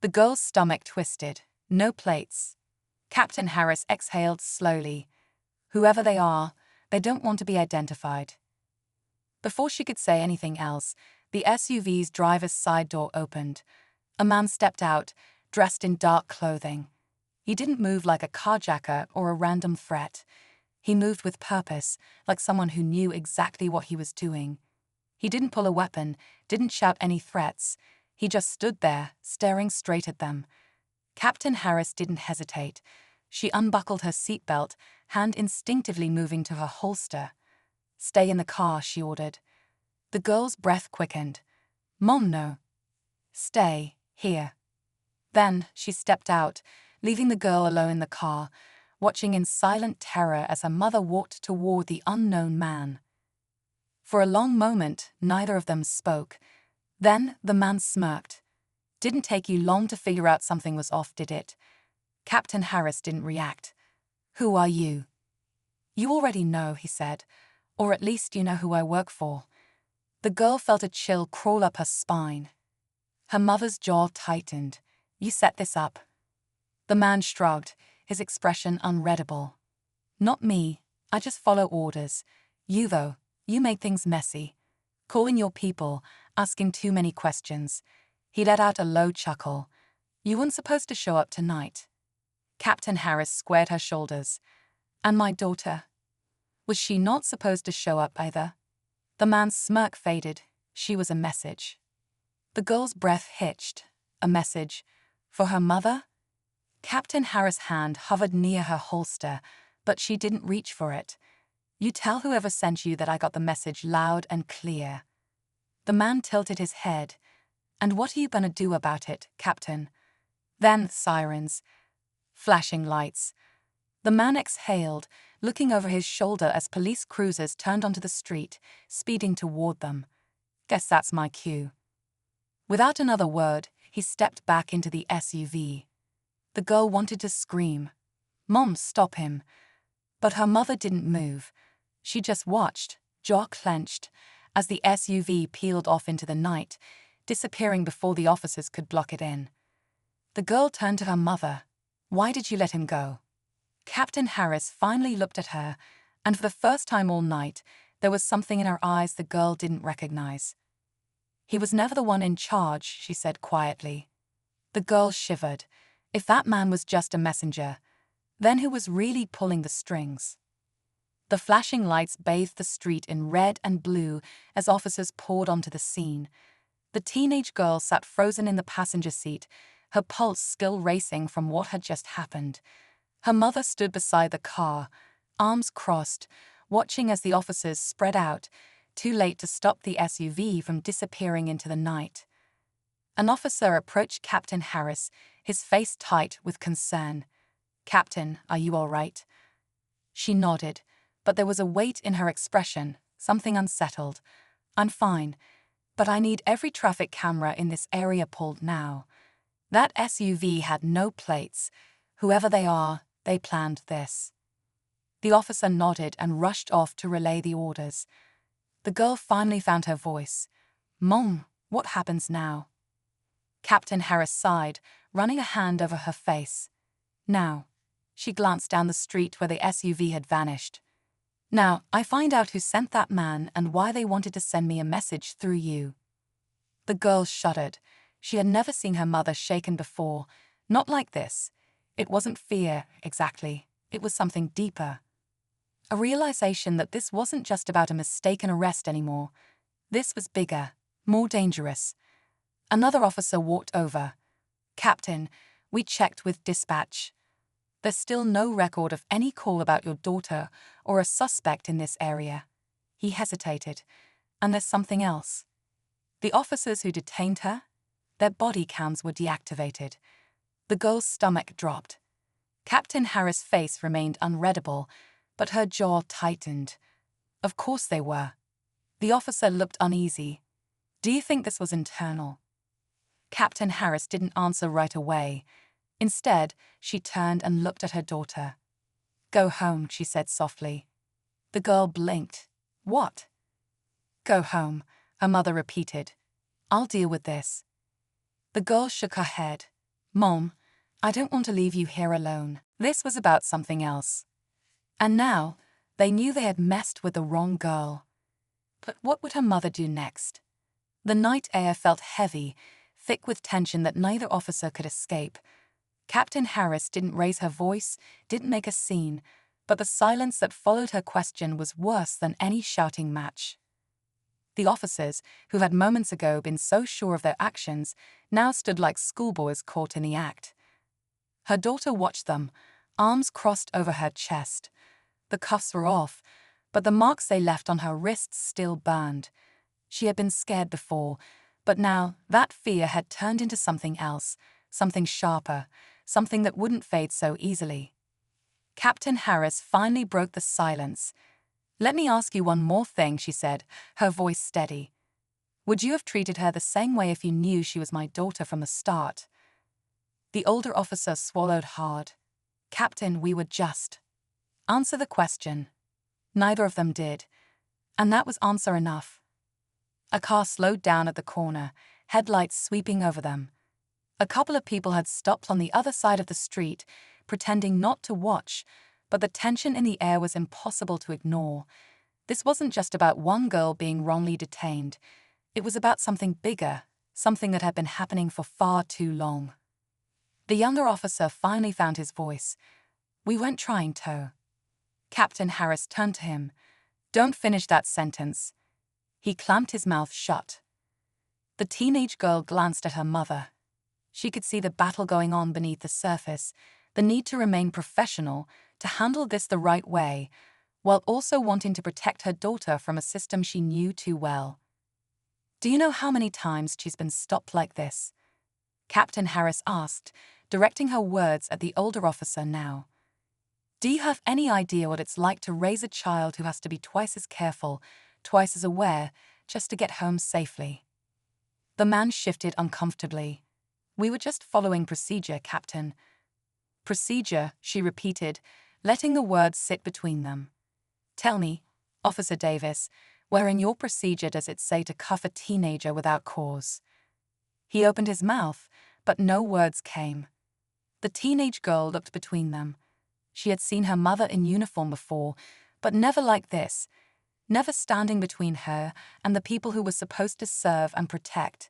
The girl's stomach twisted. No plates. Captain Harris exhaled slowly. Whoever they are, they don't want to be identified. Before she could say anything else, the SUV's driver's side door opened. A man stepped out, dressed in dark clothing. He didn't move like a carjacker or a random threat. He moved with purpose, like someone who knew exactly what he was doing. He didn't pull a weapon, didn't shout any threats. He just stood there, staring straight at them. Captain Harris didn't hesitate. She unbuckled her seatbelt, hand instinctively moving to her holster. "Stay in the car," she ordered. The girl's breath quickened. "Mom, no. Stay here." Then she stepped out, leaving the girl alone in the car, watching in silent terror as her mother walked toward the unknown man. For a long moment, neither of them spoke. Then the man smirked. "Didn't take you long to figure out something was off, did it?" Captain Harris didn't react. "Who are you?" "You already know," he said. "Or at least you know who I work for." The girl felt a chill crawl up her spine. Her mother's jaw tightened. "You set this up." The man shrugged, his expression unreadable. "Not me. I just follow orders. You, though, you made things messy. Calling your people, asking too many questions." He let out a low chuckle. "You weren't supposed to show up tonight." Captain Harris squared her shoulders. "And my daughter? Was she not supposed to show up either?" The man's smirk faded. "She was a message." The girl's breath hitched. A message? For her mother? Captain Harris' hand hovered near her holster, but she didn't reach for it. "You tell whoever sent you that I got the message loud and clear." The man tilted his head. "And what are you going to do about it, Captain?" Then sirens. Flashing lights. The man exhaled, looking over his shoulder as police cruisers turned onto the street, speeding toward them. "Guess that's my cue." Without another word, he stepped back into the SUV. The girl wanted to scream. "Mom, stop him." But her mother didn't move. She just watched, jaw clenched, as the SUV peeled off into the night, disappearing before the officers could block it in. The girl turned to her mother. "Why did you let him go?" Captain Harris finally looked at her, and for the first time all night, there was something in her eyes the girl didn't recognize. "He was never the one in charge," she said quietly. The girl shivered. If that man was just a messenger, then who was really pulling the strings? The flashing lights bathed the street in red and blue as officers poured onto the scene. The teenage girl sat frozen in the passenger seat, her pulse still racing from what had just happened. Her mother stood beside the car, arms crossed, watching as the officers spread out, too late to stop the SUV from disappearing into the night. An officer approached Captain Harris, his face tight with concern. "Captain, are you all right?" She nodded, but there was a weight in her expression, something unsettled. "I'm fine, but I need every traffic camera in this area pulled now." That SUV had no plates. Whoever they are, they planned this. The officer nodded and rushed off to relay the orders. The girl finally found her voice. "Mom, what happens now?" Captain Harris sighed, running a hand over her face. "Now." She glanced down the street where the SUV had vanished. "Now, I find out who sent that man and why they wanted to send me a message through you." The girl shuddered. She had never seen her mother shaken before. Not like this. It wasn't fear, exactly. It was something deeper. A realization that this wasn't just about a mistaken arrest anymore. This was bigger, more dangerous. Another officer walked over. "Captain, we checked with dispatch. There's still no record of any call about your daughter or a suspect in this area." He hesitated. "And there's something else. The officers who detained her, their body cams were deactivated." The girl's stomach dropped. Captain Harris' face remained unreadable, but her jaw tightened. "Of course they were." The officer looked uneasy. "Do you think this was internal?" Captain Harris didn't answer right away. Instead, she turned and looked at her daughter. "Go home," she said softly. The girl blinked. "What?" "Go home," her mother repeated. "I'll deal with this." The girl shook her head. "Mom, I don't want to leave you here alone." This was about something else. And now, they knew they had messed with the wrong girl. But what would her mother do next? The night air felt heavy, thick with tension that neither officer could escape. Captain Harris didn't raise her voice, didn't make a scene, but the silence that followed her question was worse than any shouting match. The officers, who had moments ago been so sure of their actions, now stood like schoolboys caught in the act. Her daughter watched them, arms crossed over her chest. The cuffs were off, but the marks they left on her wrists still burned. She had been scared before, but now that fear had turned into something else, something sharper, something that wouldn't fade so easily. Captain Harris finally broke the silence. "Let me ask you one more thing," she said, her voice steady. "Would you have treated her the same way if you knew she was my daughter from the start?" The older officer swallowed hard. "Captain, we were just." "Answer the question." Neither of them did, and that was answer enough. A car slowed down at the corner, headlights sweeping over them. A couple of people had stopped on the other side of the street, pretending not to watch, but the tension in the air was impossible to ignore. This wasn't just about one girl being wrongly detained. It was about something bigger, something that had been happening for far too long. The younger officer finally found his voice. "We weren't trying to." Captain Harris turned to him. "Don't finish that sentence." He clamped his mouth shut. The teenage girl glanced at her mother. She could see the battle going on beneath the surface, the need to remain professional, to handle this the right way, while also wanting to protect her daughter from a system she knew too well. "Do you know how many times she's been stopped like this?" Captain Harris asked, directing her words at the older officer now. "Do you have any idea what it's like to raise a child who has to be twice as careful, twice as aware, just to get home safely?" The man shifted uncomfortably. "We were just following procedure, Captain." "Procedure," she repeated, letting the words sit between them. "Tell me, Officer Davis, where in your procedure does it say to cuff a teenager without cause?" He opened his mouth, but no words came. The teenage girl looked between them. She had seen her mother in uniform before, but never like this, never standing between her and the people who were supposed to serve and protect.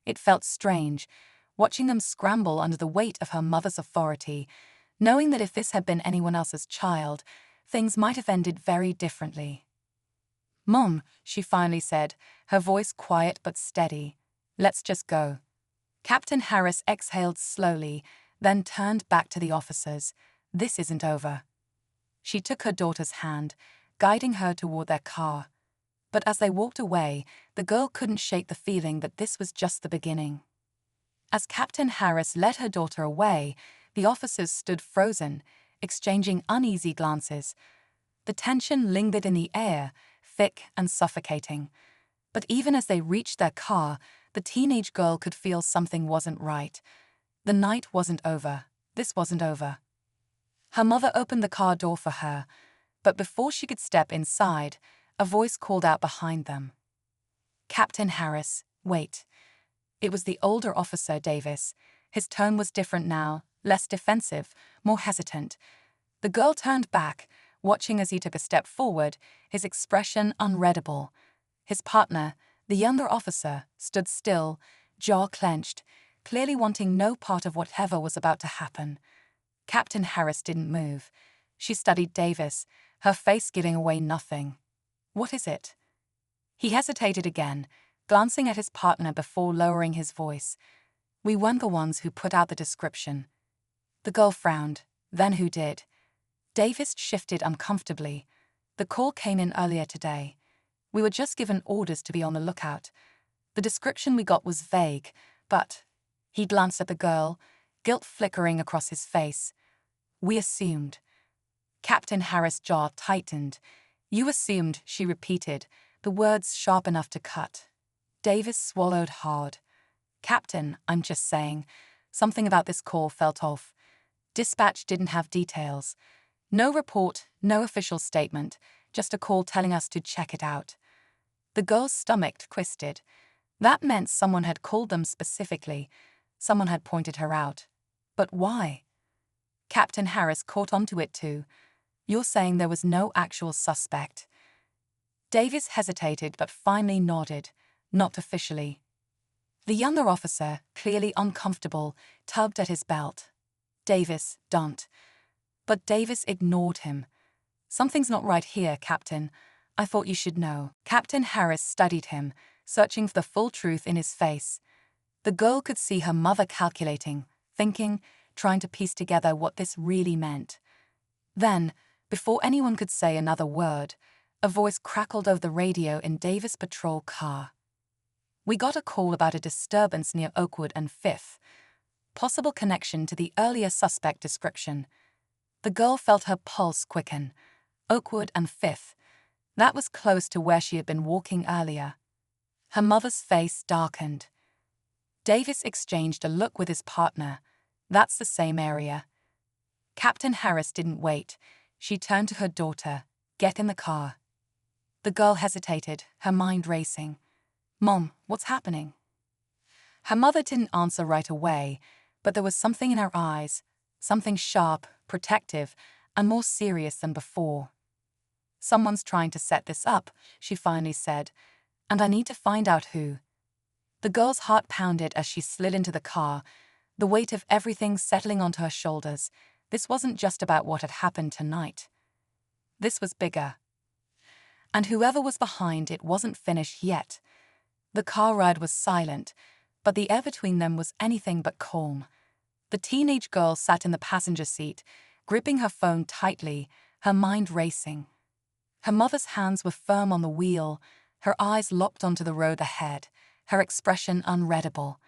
It felt strange, watching them scramble under the weight of her mother's authority, knowing that if this had been anyone else's child, things might have ended very differently. "Mom," she finally said, her voice quiet but steady, "let's just go." Captain Harris exhaled slowly, then turned back to the officers. "This isn't over." She took her daughter's hand, guiding her toward their car. But as they walked away, the girl couldn't shake the feeling that this was just the beginning. As Captain Harris led her daughter away, the officers stood frozen, exchanging uneasy glances. The tension lingered in the air, thick and suffocating. But even as they reached their car, the teenage girl could feel something wasn't right. The night wasn't over. This wasn't over. Her mother opened the car door for her, but before she could step inside, a voice called out behind them. "Captain Harris, wait." It was the older officer, Davis. His tone was different now, less defensive, more hesitant. The girl turned back, watching as he took a step forward, his expression unreadable. His partner, the younger officer, stood still, jaw clenched, clearly wanting no part of whatever was about to happen. Captain Harris didn't move. She studied Davis, her face giving away nothing. "What is it?" He hesitated again, glancing at his partner before lowering his voice. "We weren't the ones who put out the description." The girl frowned. Then who did? Davis shifted uncomfortably. "The call came in earlier today. We were just given orders to be on the lookout. The description we got was vague, but..." He glanced at the girl, guilt flickering across his face. "We assumed." Captain Harris' jaw tightened. "You assumed," she repeated, the words sharp enough to cut. Davis swallowed hard. "Captain, I'm just saying. Something about this call felt off. Dispatch didn't have details. No report, no official statement, just a call telling us to check it out." The girl's stomach twisted. That meant someone had called them specifically. Someone had pointed her out. But why? Captain Harris caught onto it too. You're saying there was no actual suspect. Davis hesitated but finally nodded, not officially. The younger officer, clearly uncomfortable, tugged at his belt. Davis, don't. But Davis ignored him. Something's not right here, Captain. I thought you should know. Captain Harris studied him, searching for the full truth in his face. The girl could see her mother calculating, thinking, trying to piece together what this really meant. Then, before anyone could say another word, a voice crackled over the radio in Davis' patrol car. We got a call about a disturbance near Oakwood and Fifth. Possible connection to the earlier suspect description. The girl felt her pulse quicken. Oakwood and Fifth. That was close to where she had been walking earlier. Her mother's face darkened. Davis exchanged a look with his partner. That's the same area. Captain Harris didn't wait. She turned to her daughter. Get in the car. The girl hesitated, her mind racing. Mom, what's happening? Her mother didn't answer right away, but there was something in her eyes, something sharp, protective, and more serious than before. Someone's trying to set this up, she finally said, and I need to find out who. The girl's heart pounded as she slid into the car, the weight of everything settling onto her shoulders. This wasn't just about what had happened tonight. This was bigger. And whoever was behind it wasn't finished yet. The car ride was silent, but the air between them was anything but calm. The teenage girl sat in the passenger seat, gripping her phone tightly, her mind racing. Her mother's hands were firm on the wheel, her eyes locked onto the road ahead, her expression unreadable.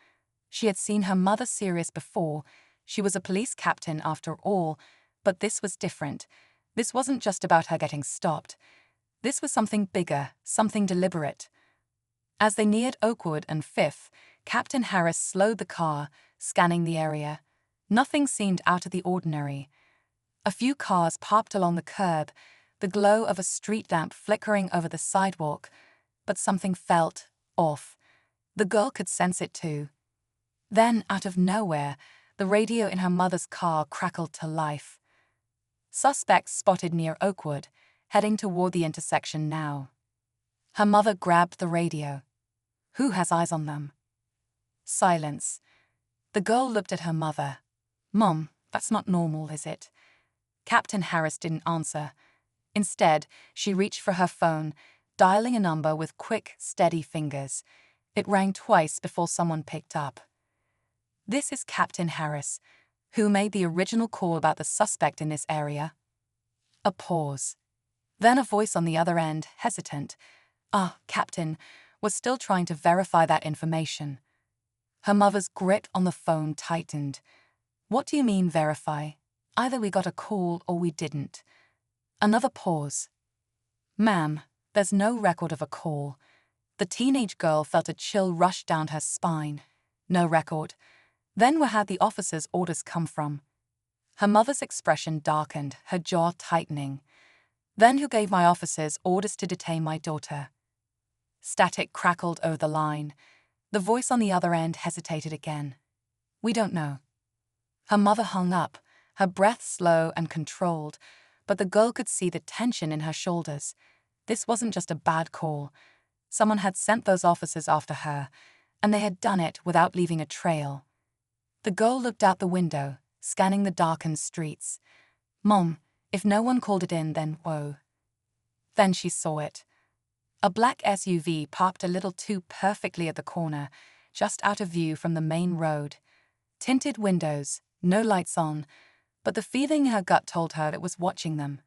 She had seen her mother serious before. She was a police captain after all, but this was different. This wasn't just about her getting stopped. This was something bigger, something deliberate. As they neared Oakwood and Fifth, Captain Harris slowed the car, scanning the area. Nothing seemed out of the ordinary. A few cars parked along the curb, the glow of a street lamp flickering over the sidewalk, but something felt off. The girl could sense it too. Then, out of nowhere, the radio in her mother's car crackled to life. Suspects spotted near Oakwood, heading toward the intersection now. Her mother grabbed the radio. Who has eyes on them? Silence. The girl looked at her mother. Mom, that's not normal, is it? Captain Harris didn't answer. Instead, she reached for her phone, dialing a number with quick, steady fingers. It rang twice before someone picked up. This is Captain Harris, who made the original call about the suspect in this area. A pause. Then a voice on the other end, hesitant. Captain, was still trying to verify that information. Her mother's grip on the phone tightened. What do you mean, verify? Either we got a call or we didn't. Another pause. Ma'am, there's no record of a call. The teenage girl felt a chill rush down her spine. No record. Then where had the officer's orders come from? Her mother's expression darkened, her jaw tightening. Then who gave my officers orders to detain my daughter? Static crackled over the line. The voice on the other end hesitated again. We don't know. Her mother hung up, her breath slow and controlled, but the girl could see the tension in her shoulders. This wasn't just a bad call. Someone had sent those officers after her, and they had done it without leaving a trail. The girl looked out the window, scanning the darkened streets. Mom, if no one called it in, then whoa. Then she saw it. A black SUV parked a little too perfectly at the corner, just out of view from the main road. Tinted windows, no lights on, but the feeling in her gut told her it was watching them.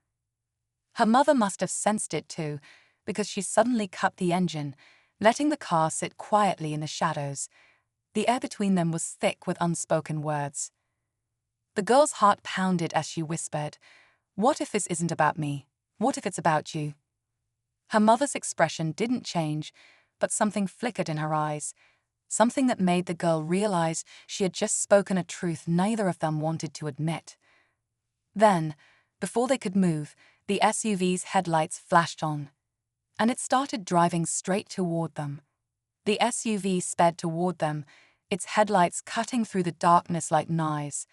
Her mother must have sensed it too, because she suddenly cut the engine, letting the car sit quietly in the shadows. The air between them was thick with unspoken words. The girl's heart pounded as she whispered, "What if this isn't about me? What if it's about you?" Her mother's expression didn't change, but something flickered in her eyes, something that made the girl realize she had just spoken a truth neither of them wanted to admit. Then, before they could move, the SUV's headlights flashed on, and it started driving straight toward them. The SUV sped toward them, its headlights cutting through the darkness like knives.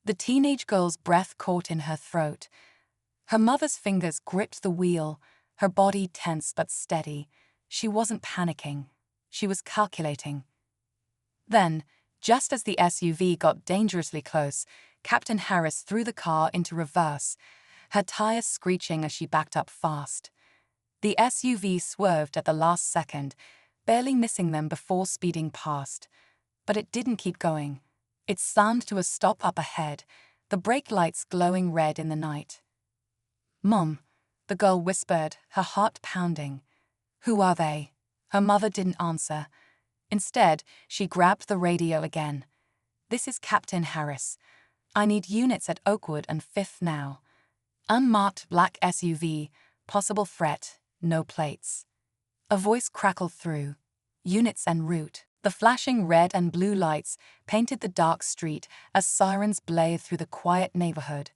The teenage girl's breath caught in her throat. Her mother's fingers gripped the wheel, her body tense but steady. She wasn't panicking. She was calculating. Then, just as the SUV got dangerously close, Captain Harris threw the car into reverse, her tires screeching as she backed up fast. The SUV swerved at the last second, barely missing them before speeding past. But it didn't keep going. It slammed to a stop up ahead, the brake lights glowing red in the night. "Mom," the girl whispered, her heart pounding. "Who are they?" Her mother didn't answer. Instead, she grabbed the radio again. "This is Captain Harris. I need units at Oakwood and 5th now. Unmarked black SUV, possible threat, no plates." A voice crackled through. "Units en route." The flashing red and blue lights painted the dark street as sirens blared through the quiet neighborhood.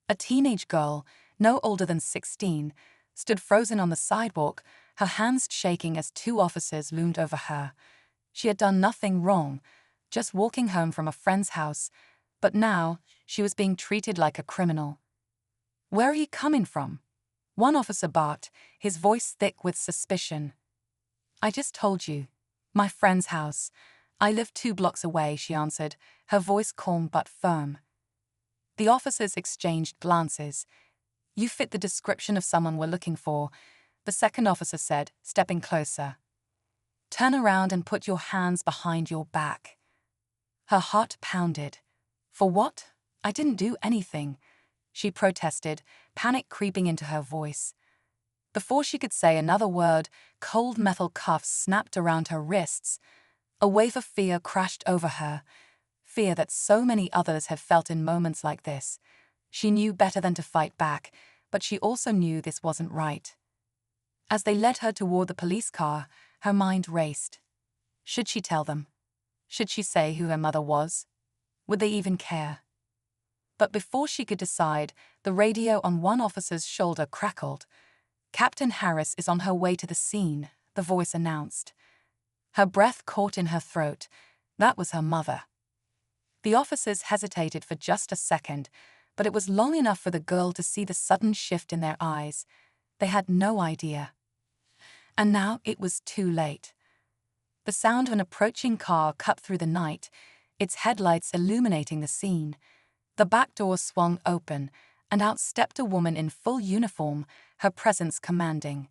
A teenage girl, no older than 16, stood frozen on the sidewalk, her hands shaking as 2 officers loomed over her. She had done nothing wrong, just walking home from a friend's house, but now she was being treated like a criminal. "Where are you coming from?" One officer barked, his voice thick with suspicion. "I just told you. My friend's house. I live 2 blocks away," she answered, her voice calm but firm. The officers exchanged glances. "You fit the description of someone we're looking for," the second officer said, stepping closer. "Turn around and put your hands behind your back." Her heart pounded. "For what? I didn't do anything," she protested, panic creeping into her voice. Before she could say another word, cold metal cuffs snapped around her wrists. A wave of fear crashed over her, fear that so many others have felt in moments like this. She knew better than to fight back, but she also knew this wasn't right. As they led her toward the police car, her mind raced. Should she tell them? Should she say who her mother was? Would they even care? But before she could decide, the radio on one officer's shoulder crackled. "Captain Harris is on her way to the scene," the voice announced. Her breath caught in her throat. That was her mother. The officers hesitated for just a second, but it was long enough for the girl to see the sudden shift in their eyes. They had no idea. And now it was too late. The sound of an approaching car cut through the night, its headlights illuminating the scene. The back door swung open, and out stepped a woman in full uniform, her presence commanding.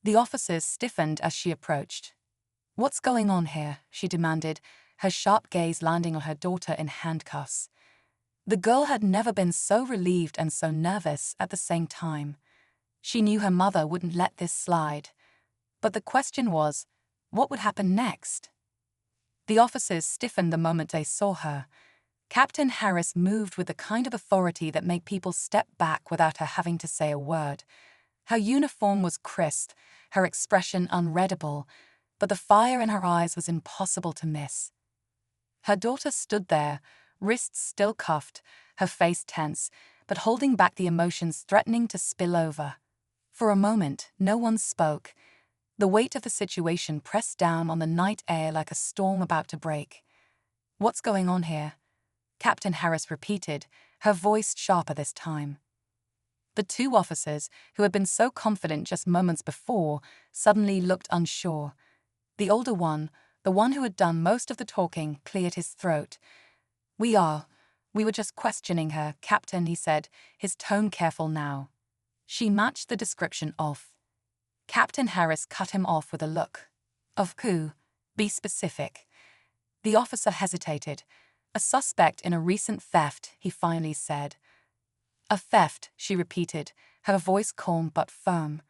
The officers stiffened as she approached. "What's going on here?" she demanded, her sharp gaze landing on her daughter in handcuffs. The girl had never been so relieved and so nervous at the same time. She knew her mother wouldn't let this slide. But the question was, what would happen next? The officers stiffened the moment they saw her. Captain Harris moved with the kind of authority that made people step back without her having to say a word. Her uniform was crisp, her expression unreadable, but the fire in her eyes was impossible to miss. Her daughter stood there, wrists still cuffed, her face tense, but holding back the emotions threatening to spill over. For a moment, no one spoke. The weight of the situation pressed down on the night air like a storm about to break. "What's going on here?" Captain Harris repeated, her voice sharper this time. The 2 officers, who had been so confident just moments before, suddenly looked unsure. The older one, the one who had done most of the talking, cleared his throat. We were just questioning her, Captain," he said, his tone careful now. "She matched the description of." Captain Harris cut him off with a look. "Of who? Be specific." The officer hesitated. "A suspect in a recent theft," he finally said. "A theft," she repeated, her voice calm but firm.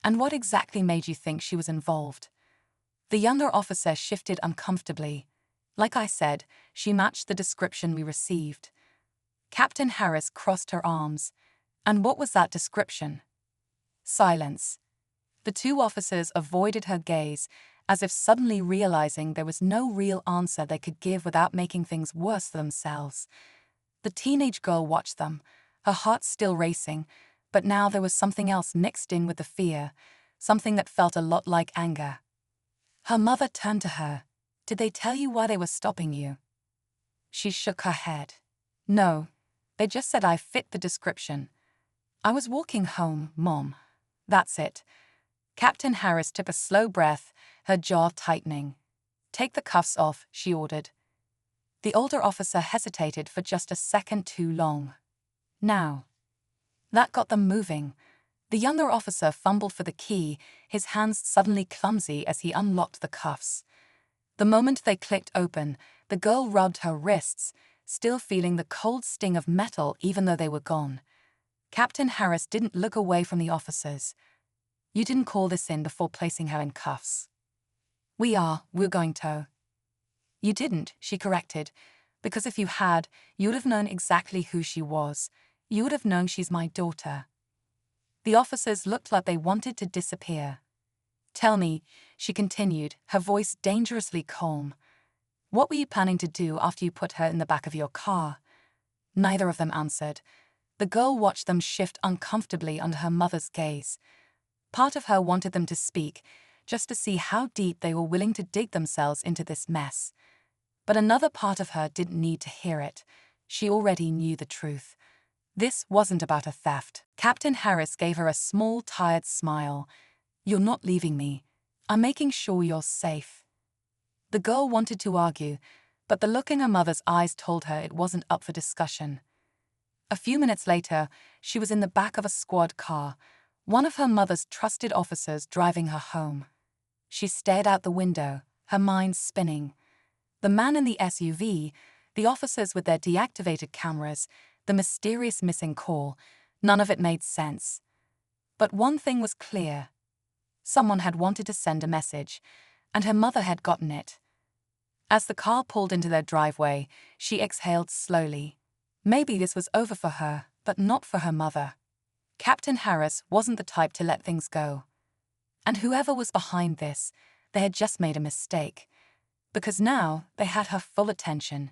"And what exactly made you think she was involved?" The younger officer shifted uncomfortably. "Like I said, she matched the description we received." Captain Harris crossed her arms. "And what was that description?" Silence. The 2 officers avoided her gaze, as if suddenly realizing there was no real answer they could give without making things worse for themselves. The teenage girl watched them, her heart still racing, but now there was something else mixed in with the fear, something that felt a lot like anger. Her mother turned to her. "Did they tell you why they were stopping you?" She shook her head. No, they just said I fit the description. I was walking home, Mom. That's it. Captain Harris took a slow breath, her jaw tightening. Take the cuffs off, she ordered. The older officer hesitated for just a second too long. Now. That got them moving. The younger officer fumbled for the key, his hands suddenly clumsy as he unlocked the cuffs. The moment they clicked open, the girl rubbed her wrists, still feeling the cold sting of metal even though they were gone. Captain Harris didn't look away from the officers. You didn't call this in before placing her in cuffs. We're going to. You didn't, she corrected, because if you had, you would have known exactly who she was. You would have known she's my daughter. The officers looked like they wanted to disappear. Tell me, she continued, her voice dangerously calm. What were you planning to do after you put her in the back of your car? Neither of them answered. The girl watched them shift uncomfortably under her mother's gaze. Part of her wanted them to speak, just to see how deep they were willing to dig themselves into this mess. But another part of her didn't need to hear it. She already knew the truth. This wasn't about a theft. Captain Harris gave her a small, tired smile. You're not leaving me. I'm making sure you're safe. The girl wanted to argue, but the look in her mother's eyes told her it wasn't up for discussion. A few minutes later, she was in the back of a squad car, one of her mother's trusted officers driving her home. She stared out the window, her mind spinning. The man in the SUV, the officers with their deactivated cameras, the mysterious missing call, none of it made sense. But one thing was clear. Someone had wanted to send a message, and her mother had gotten it. As the car pulled into their driveway, she exhaled slowly. Maybe this was over for her, but not for her mother. Captain Harris wasn't the type to let things go. And whoever was behind this, they had just made a mistake. Because now they had her full attention.